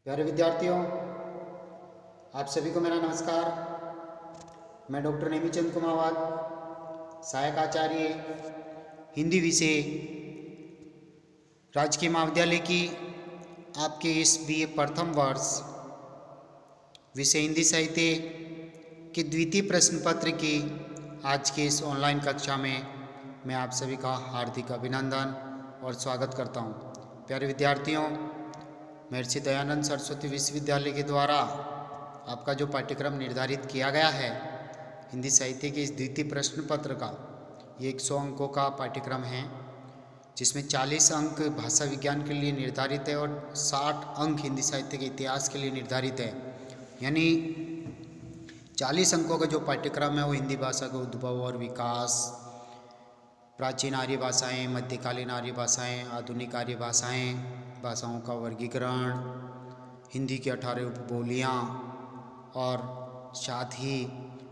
प्यारे विद्यार्थियों, आप सभी को मेरा नमस्कार। मैं डॉक्टर नेमीचंद कुमावत, सहायक आचार्य हिंदी विषय, राजकीय महाविद्यालय की आपके इस बीए प्रथम वर्ष विषय हिंदी साहित्य के द्वितीय प्रश्न पत्र की आज के इस ऑनलाइन कक्षा में मैं आप सभी का हार्दिक अभिनंदन और स्वागत करता हूं। प्यारे विद्यार्थियों, महर्षि दयानंद सरस्वती विश्वविद्यालय के द्वारा आपका जो पाठ्यक्रम निर्धारित किया गया है हिंदी साहित्य के इस द्वितीय प्रश्न पत्र का, ये 100 अंकों का पाठ्यक्रम है, जिसमें 40 अंक भाषा विज्ञान के लिए निर्धारित है और 60 अंक हिंदी साहित्य के इतिहास के लिए निर्धारित है। यानी 40 अंकों का जो पाठ्यक्रम है वो हिंदी भाषा का उद्भव और विकास, प्राचीन आर्य भाषाएं, मध्यकालीन आर्य भाषाएं, आधुनिक आर्य भाषाएं, भाषाओं का वर्गीकरण, हिंदी की 18 उपबोलियाँ और साथ ही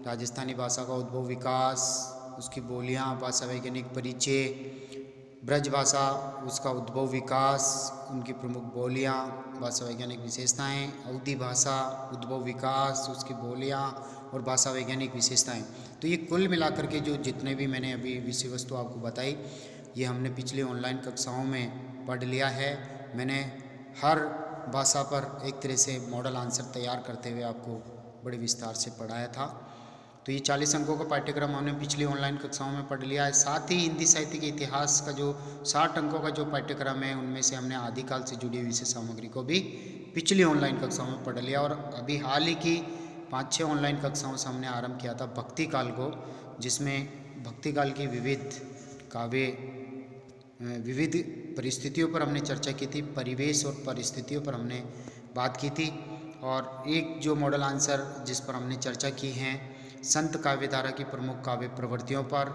राजस्थानी भाषा का उद्भव विकास, उसकी बोलियाँ, भाषा वैज्ञानिक परिचय, ब्रज भाषा उसका उद्भव विकास, उनकी प्रमुख बोलियाँ, भाषा वैज्ञानिक विशेषताएं, अवधी भाषा उद्भव विकास, उसकी बोलियाँ और भाषा वैज्ञानिक विशेषताएं। तो ये कुल मिलाकर के जो जितने भी मैंने अभी विषय वस्तु आपको बताई, ये हमने पिछली ऑनलाइन कक्षाओं में पढ़ लिया है। मैंने हर भाषा पर एक तरह से मॉडल आंसर तैयार करते हुए आपको बड़े विस्तार से पढ़ाया था। तो ये 40 अंकों का पाठ्यक्रम हमने पिछली ऑनलाइन कक्षाओं में पढ़ लिया है। साथ ही हिंदी साहित्य के इतिहास का जो 60 अंकों का जो पाठ्यक्रम है, उनमें से हमने आदिकाल से जुड़ी विषय सामग्री को भी पिछली ऑनलाइन कक्षाओं में पढ़ लिया। और अभी हाल ही की 5-6 ऑनलाइन कक्षाओं से हमने आरंभ किया था भक्ति काल को, जिसमें भक्ति काल की विविध काव्य, विविध परिस्थितियों पर हमने चर्चा की थी, परिवेश और परिस्थितियों पर हमने बात की थी। और एक जो मॉडल आंसर जिस पर हमने चर्चा की है, संत काव्यधारा की प्रमुख काव्य प्रवृत्तियों पर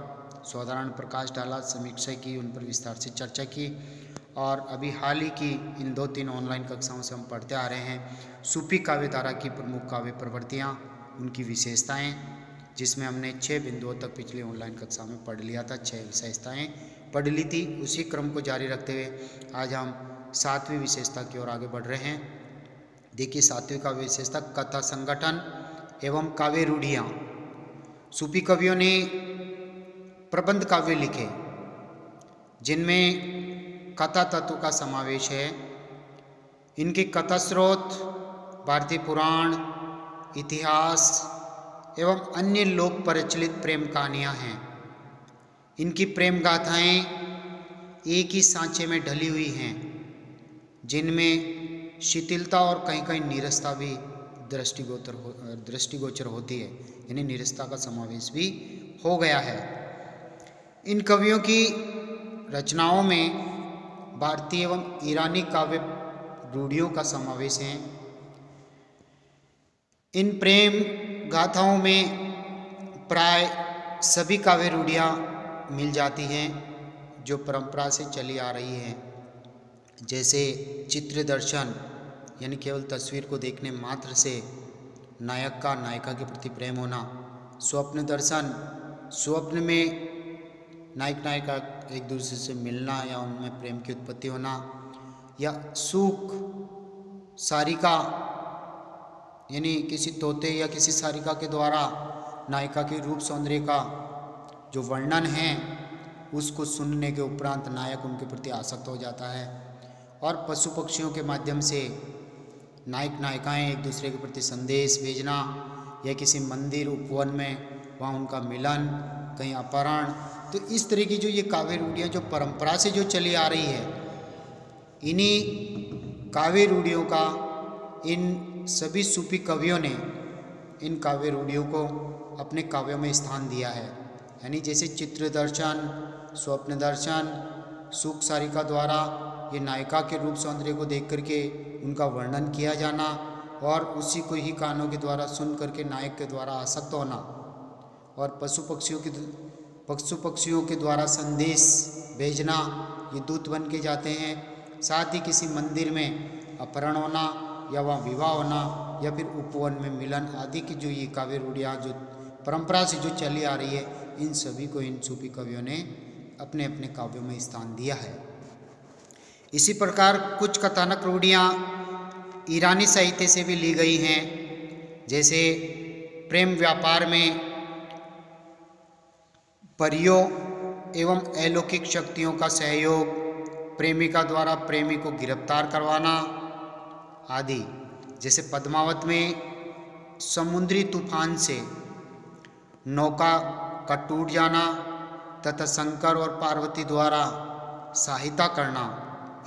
साधारण प्रकाश डाला, समीक्षा की, उन पर विस्तार से चर्चा की। और अभी हाल ही की इन 2-3 ऑनलाइन कक्षाओं से हम पढ़ते आ रहे हैं सूफी काव्यधारा की प्रमुख काव्य प्रवृत्तियाँ, उनकी विशेषताएँ, जिसमें हमने 6 बिंदुओं तक पिछली ऑनलाइन कक्षा में पढ़ लिया था, 6 विशेषताएँ पढ़ ली थी। उसी क्रम को जारी रखते हुए आज हम 7वीं विशेषता की ओर आगे बढ़ रहे हैं। देखिए, 7वीं काव्य विशेषता कथा संगठन एवं काव्य रूढ़ियाँ। सूफी कवियों ने प्रबंध काव्य लिखे जिनमें कथा तत्व का समावेश है। इनके कथा स्रोत भारतीय पुराण, इतिहास एवं अन्य लोक प्रचलित प्रेम कहानियाँ हैं। इनकी प्रेम गाथाएँ एक ही सांचे में ढली हुई हैं, जिनमें शिथिलता और कहीं कहीं नीरसता भी दृष्टिगोचर होती है, यानी नीरसता का समावेश भी हो गया है। इन कवियों की रचनाओं में भारतीय एवं ईरानी काव्य रूढ़ियों का समावेश है। इन प्रेम गाथाओं में प्राय सभी काव्य रूढ़ियाँ मिल जाती हैं जो परंपरा से चली आ रही हैं, जैसे चित्र दर्शन, यानी केवल तस्वीर को देखने मात्र से नायक का नायिका के प्रति प्रेम होना। स्वप्न दर्शन, स्वप्न में नायक नायिका एक दूसरे से मिलना या उनमें प्रेम की उत्पत्ति होना। या सूक सारिका, यानी किसी तोते या किसी सारिका के द्वारा नायिका के रूप सौंदर्य का जो वर्णन है, उसको सुनने के उपरांत नायक उनके प्रति आसक्त हो जाता है। और पशु पक्षियों के माध्यम से नायक नायिकाएं एक दूसरे के प्रति संदेश भेजना, या किसी मंदिर उपवन में वहाँ उनका मिलन, कहीं अपहरण। तो इस तरह की जो ये काव्य रूढ़ियाँ जो परंपरा से जो चली आ रही है, इन्हीं काव्य रूढ़ियों का इन सभी सूफी कवियों ने इन काव्य रूढ़ियों को अपने काव्यों में स्थान दिया है। यानी जैसे चित्र दर्शन, स्वप्न दर्शन, सूक सारिका द्वारा ये नायिका के रूप सौंदर्य को देख करके उनका वर्णन किया जाना, और उसी को ही कानों के द्वारा सुन करके नायक के द्वारा आसक्त होना, और पशु पक्षियों के द्वारा संदेश भेजना, ये दूत बन के जाते हैं। साथ ही किसी मंदिर में अपहरण होना, या वहाँ विवाह होना, या फिर उपवन में मिलन आदि की जो ये काव्य रूढ़ियाँ जो परंपरा से जो चली आ रही है, इन सभी को इन सूफी कवियों ने अपने अपने काव्यों में स्थान दिया है। इसी प्रकार कुछ कथानक रूढ़ियाँ ईरानी साहित्य से भी ली गई हैं। जैसे प्रेम व्यापार में परियों एवं अलौकिक शक्तियों का सहयोग, प्रेमिका द्वारा प्रेमी को गिरफ्तार करवाना आदि। जैसे पद्मावत में समुद्री तूफान से नौका का टूट जाना तथा शंकर और पार्वती द्वारा सहायता करना,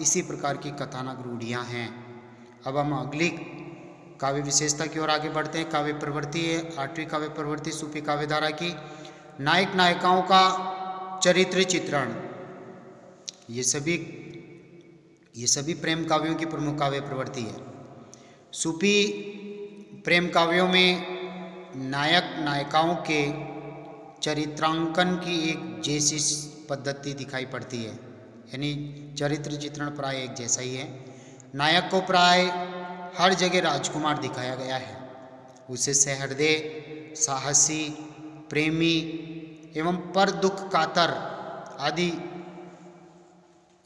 इसी प्रकार की कथानक रूढ़ियाँ हैं। अब हम अगली काव्य विशेषता की ओर आगे बढ़ते हैं। काव्य प्रवृत्ति है 8वीं काव्य प्रवृत्ति सूफी काव्यधारा की। नायक नायिकाओं का चरित्र चित्रण, ये सभी प्रेम काव्यों की प्रमुख काव्य प्रवृत्ति है। सूफी प्रेम काव्यों में नायक नायिकाओं के चरित्रांकन की एक जैसी पद्धति दिखाई पड़ती है, यानी चरित्र चित्रण प्राय एक जैसा ही है। नायक को प्राय हर जगह राजकुमार दिखाया गया है। उसे सहृदय, साहसी, प्रेमी एवं पर दुख कातर आदि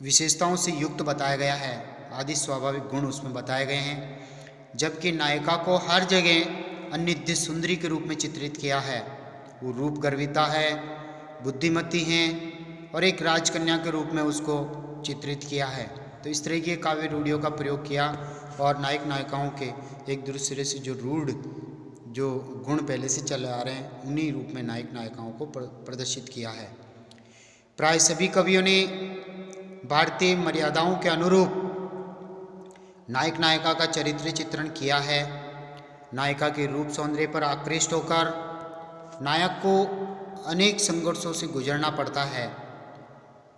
विशेषताओं से युक्त बताया गया है। आदि स्वाभाविक गुण उसमें बताए गए हैं। जबकि नायिका को हर जगह अनित्य सुंदरी के रूप में चित्रित किया है। वो रूप गर्विता है, बुद्धिमती हैं और एक राजकन्या के रूप में उसको चित्रित किया है। तो इस तरह की काव्य रूढ़ियों का प्रयोग किया और नायक नायिकाओं के एक दूसरे से जो रूढ़ जो गुण पहले से चले आ रहे हैं, उन्हीं रूप में नायक नायिकाओं को प्रदर्शित किया है। प्राय सभी कवियों ने भारतीय मर्यादाओं के अनुरूप नायक नायिका का चरित्र चित्रण किया है। नायिका के रूप सौंदर्य पर आकृष्ट होकर नायक को अनेक संघर्षों से गुजरना पड़ता है।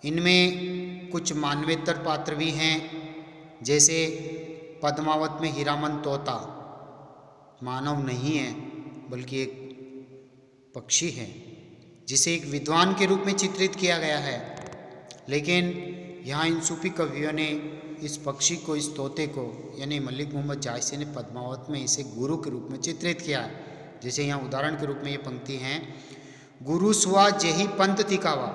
इनमें कुछ मानवेतर पात्र भी हैं। जैसे पद्मावत में हीरामन तोता मानव नहीं है बल्कि एक पक्षी है, जिसे एक विद्वान के रूप में चित्रित किया गया है। लेकिन यहाँ इन सूफी कवियों ने इस पक्षी को, इस तोते को, यानी मलिक मोहम्मद जायसी ने पद्मावत में इसे गुरु के रूप में चित्रित किया है। जैसे यहाँ उदाहरण के रूप में ये पंक्ति हैं, गुरु सुआ जेही पंथ तिकावा,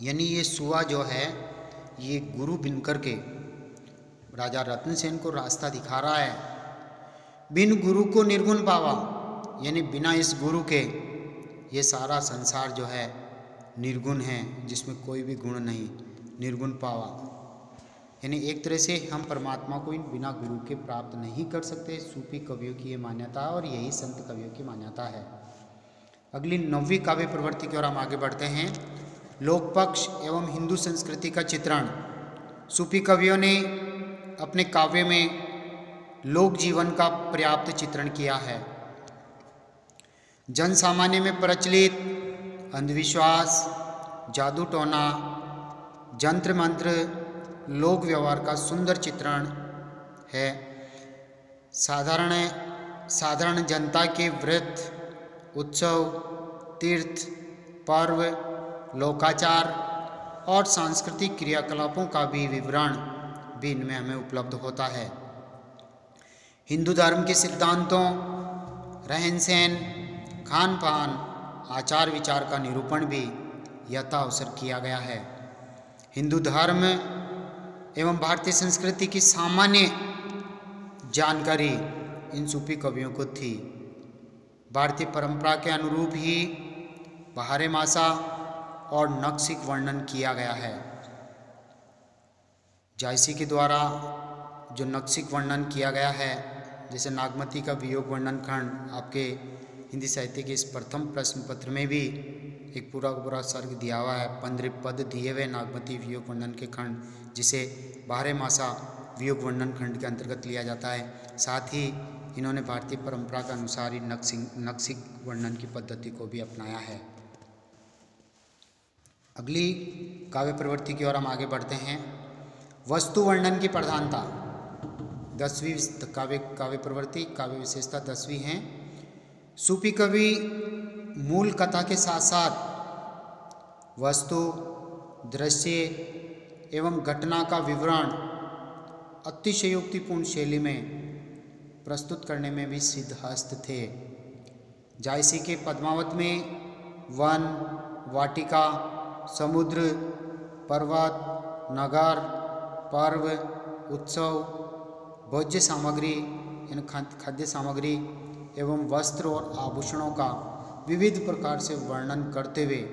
यानी ये सुआ जो है ये गुरु बिन करके राजा रत्न सेन को रास्ता दिखा रहा है। बिन गुरु को निर्गुण पावा, यानी बिना इस गुरु के ये सारा संसार जो है निर्गुण है, जिसमें कोई भी गुण नहीं, निर्गुण पावा। यानी एक तरह से हम परमात्मा को इन बिना गुरु के प्राप्त नहीं कर सकते। सूफी कवियों की ये मान्यता है और यही संत कवियों की मान्यता है। अगली 9वीं काव्य प्रवृत्ति की ओर हम आगे बढ़ते हैं। लोक पक्ष एवं हिंदू संस्कृति का चित्रण। सूफी कवियों ने अपने काव्य में लोक जीवन का पर्याप्त चित्रण किया है। जन सामान्य में प्रचलित अंधविश्वास, जादू टोना, जंत्र मंत्र, लोक व्यवहार का सुंदर चित्रण है। साधारण जनता के व्रत, उत्सव, तीर्थ, पर्व, लोकाचार और सांस्कृतिक क्रियाकलापों का भी विवरण भी इनमें हमें उपलब्ध होता है। हिंदू धर्म के सिद्धांतों, रहन सहन, खान पान, आचार विचार का निरूपण भी यथाअवसर किया गया है। हिंदू धर्म एवं भारतीय संस्कृति की सामान्य जानकारी इन सूफी कवियों को थी। भारतीय परंपरा के अनुरूप ही बहारे मासा और नक्सिक वर्णन किया गया है। जायसी के द्वारा जो नक्सिक वर्णन किया गया है, जैसे नागमती का वियोग वर्णन खंड आपके हिंदी साहित्य के इस प्रथम प्रश्न पत्र में भी एक पूरा का पूरा सर्ग दिया हुआ है। 15 पद दिए हुए नागमती वियोग वर्णन के खंड, जिसे बारह मासा वियोग वर्णन खंड के अंतर्गत लिया जाता है। साथ ही इन्होंने भारतीय परंपरा के अनुसार ही नक्सिक वर्णन की पद्धति को भी अपनाया है। अगली काव्य प्रवृत्ति की ओर हम आगे बढ़ते हैं। वस्तु वर्णन की प्रधानता। 10वीं काव्य प्रवृत्ति, काव्य विशेषता 10वीं है। सूफी कवि मूल कथा के साथ साथ वस्तु, दृश्य एवं घटना का विवरण अतिशयोक्तिपूर्ण शैली में प्रस्तुत करने में भी सिद्धहस्त थे। जायसी के पद्मावत में वन, वाटिका, समुद्र, पर्वत, नगर, पर्व, उत्सव, भोज्य सामग्री यानी खाद्य सामग्री एवं वस्त्र और आभूषणों का विविध प्रकार से वर्णन करते हुए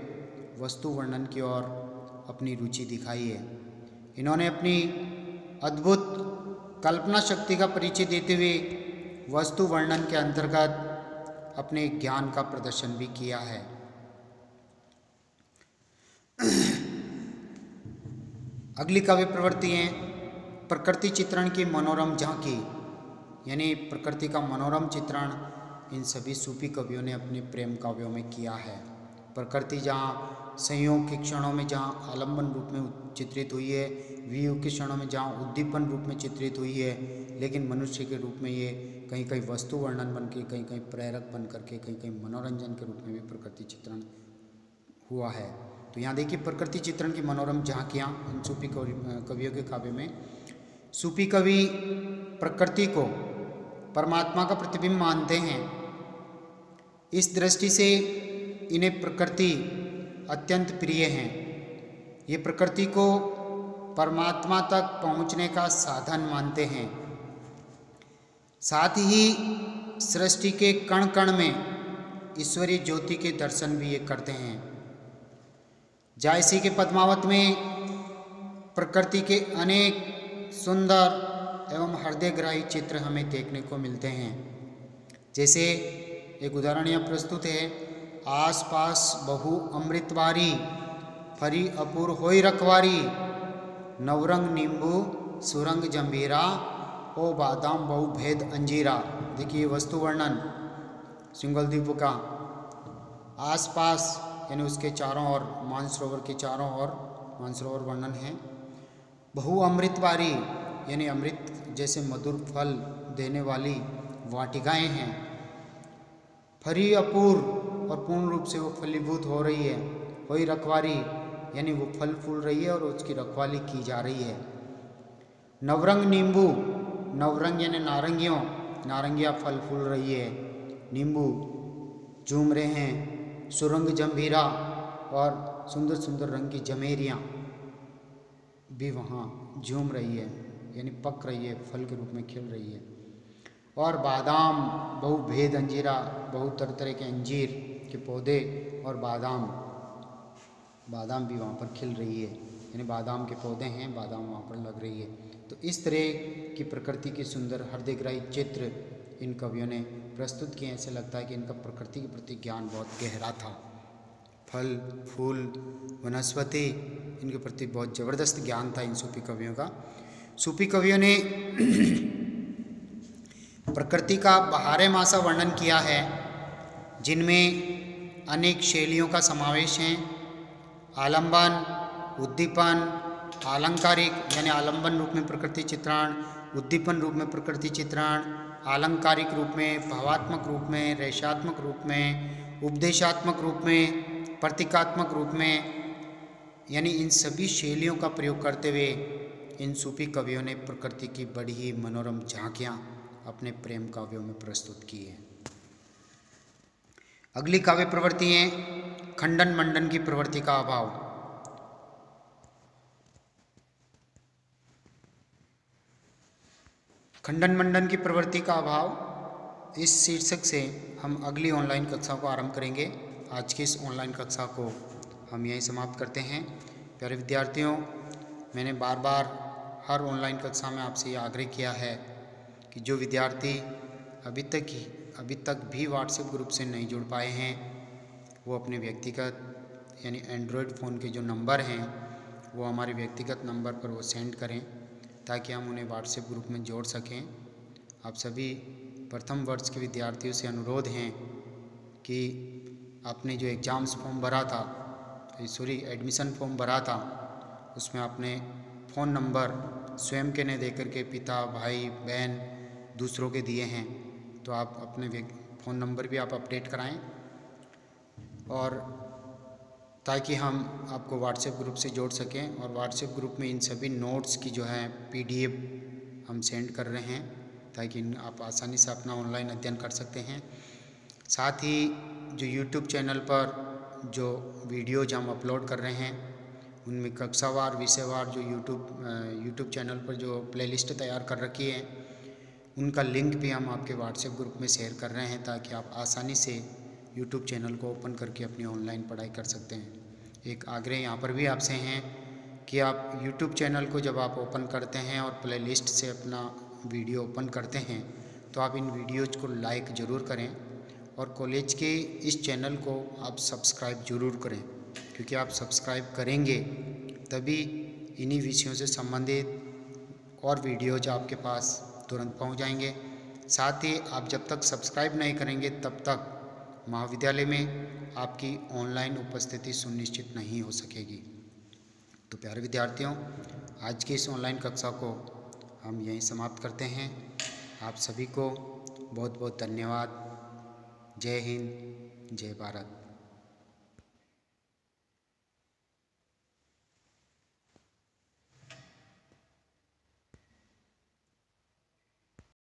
वस्तु वर्णन की ओर अपनी रुचि दिखाई है। इन्होंने अपनी अद्भुत कल्पना शक्ति का परिचय देते हुए वस्तु वर्णन के अंतर्गत अपने ज्ञान का प्रदर्शन भी किया है। अगली काव्य प्रवृत्ति है प्रकृति चित्रण की मनोरम झांकी, यानी प्रकृति का मनोरम चित्रण इन सभी सूफी कवियों ने अपने प्रेम काव्यों में किया है। प्रकृति जहाँ संयोग के क्षणों में जहाँ आलम्बन रूप में चित्रित हुई है, वियोग के क्षणों में जहाँ उद्दीपन रूप में चित्रित हुई है, लेकिन मनुष्य के रूप में ये कहीं कहीं वस्तु वर्णन बन के, कहीं कहीं प्रेरक बन करके, कहीं कहीं मनोरंजन के रूप में भी प्रकृति चित्रण हुआ है। तो यहाँ देखिए प्रकृति चित्रण की मनोरम झांकियाँ इन सूफी कवियों के काव्य में। सूफी कवि प्रकृति को परमात्मा का प्रतिबिंब मानते हैं। इस दृष्टि से इन्हें प्रकृति अत्यंत प्रिय है। ये प्रकृति को परमात्मा तक पहुँचने का साधन मानते हैं। साथ ही सृष्टि के कण कण में ईश्वरीय ज्योति के दर्शन भी ये करते हैं। जायसी के पद्मावत में प्रकृति के अनेक सुंदर एवं हृदयग्राही चित्र हमें देखने को मिलते हैं। जैसे एक उदाहरण यहाँ प्रस्तुत है, आस पास बहु अमृतवारी, फरी अपूर होई रखवारी, नवरंग नींबू सुरंग जंबीरा, ओ बादाम बहु भेद अंजीरा। देखिए वस्तु वर्णन सिंगल द्वीप का। आस पास यानी उसके चारों ओर, मानसरोवर के चारों ओर मानसरोवर वर्णन है। बहु अमृतवारी यानी अमृत जैसे मधुर फल देने वाली वाटिकाएं हैं। फरी अपूर और पूर्ण रूप से वो फलीभूत हो रही है। वही रखवारी यानी वो फल फूल रही है और उसकी रखवाली की जा रही है। नवरंग नींबू, नवरंग यानी नारंगियों, नारंगियाँ फल फूल रही है, नींबू झूम रहे हैं, सुरंग जंभीरा और सुंदर सुंदर रंग की जमेरियाँ भी वहाँ झूम रही है, यानी पक रही है, फल के रूप में खिल रही है। और बादाम बहु भेद अंजीरा, बहुत तरह तरह के अंजीर के पौधे और बादाम भी वहाँ पर खिल रही है, यानी बादाम के पौधे हैं, बादाम वहाँ पर लग रही है। तो इस तरह की प्रकृति के सुंदर हृदयग्राही चित्र इन कवियों ने प्रस्तुत किए। ऐसे लगता है कि इनका प्रकृति के प्रति ज्ञान बहुत गहरा था। फल फूल वनस्पति इनके प्रति बहुत ज़बरदस्त ज्ञान था इन सूफी कवियों का। सूफी कवियों ने प्रकृति का बहारे मासा वर्णन किया है, जिनमें अनेक शैलियों का समावेश है। आलंबन, उद्दीपन, आलंकारिक यानी आलंबन रूप में प्रकृति चित्रण, उद्दीपन रूप में प्रकृति चित्रण, आलंकारिक रूप में, भावात्मक रूप में, रेशात्मक रूप में, उपदेशात्मक रूप में, प्रतीकात्मक रूप में, यानी इन सभी शैलियों का प्रयोग करते हुए इन सूफी कवियों ने प्रकृति की बड़ी ही मनोरम झांकियाँ अपने प्रेम काव्यों में प्रस्तुत की है। अगली काव्य प्रवृत्ति है खंडन मंडन की प्रवृत्ति का अभाव। खंडन मंडन की प्रवृत्ति का अभाव, इस शीर्षक से हम अगली ऑनलाइन कक्षा को आरंभ करेंगे। आज की इस ऑनलाइन कक्षा को हम यहीं समाप्त करते हैं। प्यारे विद्यार्थियों, मैंने बार बार हर ऑनलाइन कक्षा में आपसे ये आग्रह किया है कि जो विद्यार्थी अभी तक भी व्हाट्सएप ग्रुप से नहीं जुड़ पाए हैं, वो अपने व्यक्तिगत यानी एंड्रॉयड फ़ोन के जो नंबर हैं वो हमारे व्यक्तिगत नंबर पर वो सेंड करें, ताकि हम उन्हें व्हाट्सएप ग्रुप में जोड़ सकें। आप सभी प्रथम वर्ष के विद्यार्थियों से अनुरोध हैं कि आपने जो एग्ज़ाम्स फॉर्म भरा था, एडमिशन फॉर्म भरा था, उसमें आपने फ़ोन नंबर स्वयं के न देकर के पिता, भाई, बहन दूसरों के दिए हैं, तो आप अपने फ़ोन नंबर भी आप अपडेट कराएं, और ताकि हम आपको व्हाट्सएप ग्रुप से जोड़ सकें। और व्हाट्सएप ग्रुप में इन सभी नोट्स की जो है PDF हम सेंड कर रहे हैं, ताकि आप आसानी से अपना ऑनलाइन अध्ययन कर सकते हैं। साथ ही जो YouTube चैनल पर जो वीडियोज हम अपलोड कर रहे हैं, उनमें कक्षावार विषयवार जो YouTube चैनल पर जो प्लेलिस्ट तैयार कर रखी है, उनका लिंक भी हम आपके व्हाट्सएप ग्रुप में शेयर कर रहे हैं, ताकि आप आसानी से यूट्यूब चैनल को ओपन करके अपनी ऑनलाइन पढ़ाई कर सकते हैं। एक आग्रह यहाँ पर भी आपसे हैं कि आप यूट्यूब चैनल को जब आप ओपन करते हैं और प्लेलिस्ट से अपना वीडियो ओपन करते हैं, तो आप इन वीडियोज़ को लाइक ज़रूर करें और कॉलेज के इस चैनल को आप सब्सक्राइब ज़रूर करें, क्योंकि आप सब्सक्राइब करेंगे तभी इन्हीं विषयों से संबंधित और वीडियोज आपके पास तुरंत पहुंच जाएंगे। साथ ही आप जब तक सब्सक्राइब नहीं करेंगे तब तक महाविद्यालय में आपकी ऑनलाइन उपस्थिति सुनिश्चित नहीं हो सकेगी। तो प्यारे विद्यार्थियों, आज की इस ऑनलाइन कक्षा को हम यहीं समाप्त करते हैं। आप सभी को बहुत बहुत धन्यवाद। जय हिंद, जय भारत।